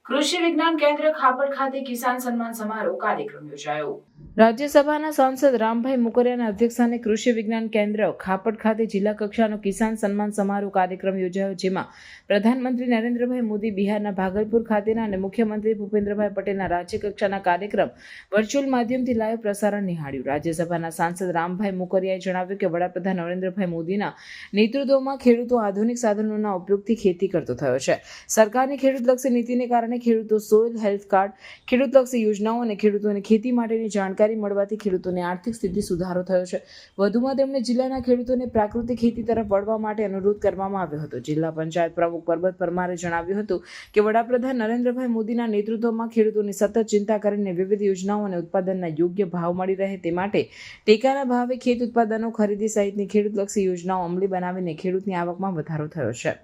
કૃષિ વિજ્ઞાન કેન્દ્ર ખાપડ ખાતે કિસાન સન્માન સમારોહ કાર્યક્રમ યોજાયો। રાજ્યસભાના સાંસદ રામભાઈ મુકરિયાના અધ્યક્ષસ્થાને કૃષિ વિજ્ઞાન કેન્દ્ર ખાપડ ખાતે જિલ્લા કક્ષાનો કિસાન સન્માન સમારોહ કાર્યક્રમ યોજાયો, જેમાં પ્રધાનમંત્રી નરેન્દ્રભાઈ મોદી બિહારના ભાગલપુર ખાતેના અને મુખ્યમંત્રી ભૂપેન્દ્રભાઈ પટેલના રાજ્ય કક્ષાના કાર્યક્રમ વર્ચ્યુઅલ માધ્યમથી લાઈવ પ્રસારણ નિહાળ્યું। રાજ્યસભાના સાંસદ રામભાઈ મુકરિયાએ જણાવ્યું કે વડાપ્રધાન નરેન્દ્રભાઈ મોદીના નેતૃત્વમાં ખેડૂતો આધુનિક સાધનોના ઉપયોગથી ખેતી કરતો થયો છે। સરકારની ખેડૂતલક્ષી નીતિને કારણે ખેડૂતો સોઇલ હેલ્થ કાર્ડ, ખેડૂતલક્ષી યોજનાઓ અને ખેડૂતોને ખેતી માટેની જાણકારી મળવાથી ખેડૂતોની આર્થિક સ્થિતિ સુધારો થયો છે। વધુમાં તેમણે જિલ્લાના ખેડૂતોને પ્રાકૃતિક ખેતી તરફ વળવા માટે અનુરોધ કરવામાં આવ્યો હતો। જિલ્લા પંચાયત પ્રમુખ પરબત પરમારે જણાવ્યું હતું કે વડાપ્રધાન નરેન્દ્રભાઈ મોદીના નેતૃત્વમાં ખેડૂતોની સતત ચિંતા કરીને વિવિધ યોજનાઓ અને ઉત્પાદનના યોગ્ય ભાવ મળી રહે તે માટે ટેકાના ભાવે ખેત ઉત્પાદનો ખરીદી સહિતની ખેડૂતલક્ષી યોજનાઓ અમલી બનાવીને ખેડૂતની આવકમાં વધારો થયો છે।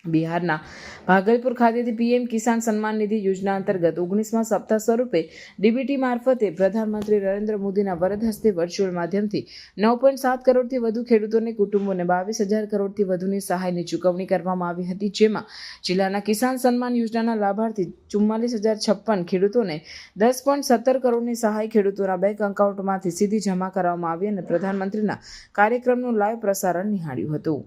બિહારના ભાગલપુર ખાતેથી પીએમ કિસાન સન્માન નિધિ યોજના અંતર્ગત 19મા સપ્તાહ સ્વરૂપે ડીબીટી મારફતે પ્રધાનમંત્રી નરેન્દ્ર મોદીના વરદ હસ્તે વર્ચ્યુઅલ માધ્યમથી 9.7 કરોડથી વધુ ખેડૂતોને કુટુંબોને 22,000 કરોડથી વધુની સહાયની ચૂકવણી કરવામાં આવી હતી, જેમાં જિલ્લાના કિસાન સન્માન યોજનાના લાભાર્થી 44,056 ખેડૂતોને 10.17 કરોડની સહાય ખેડૂતોના બેંક એકાઉન્ટમાંથી સીધી જમા કરવામાં આવી અને પ્રધાનમંત્રીના કાર્યક્રમનું લાઈવ પ્રસારણ નિહાળ્યું હતું।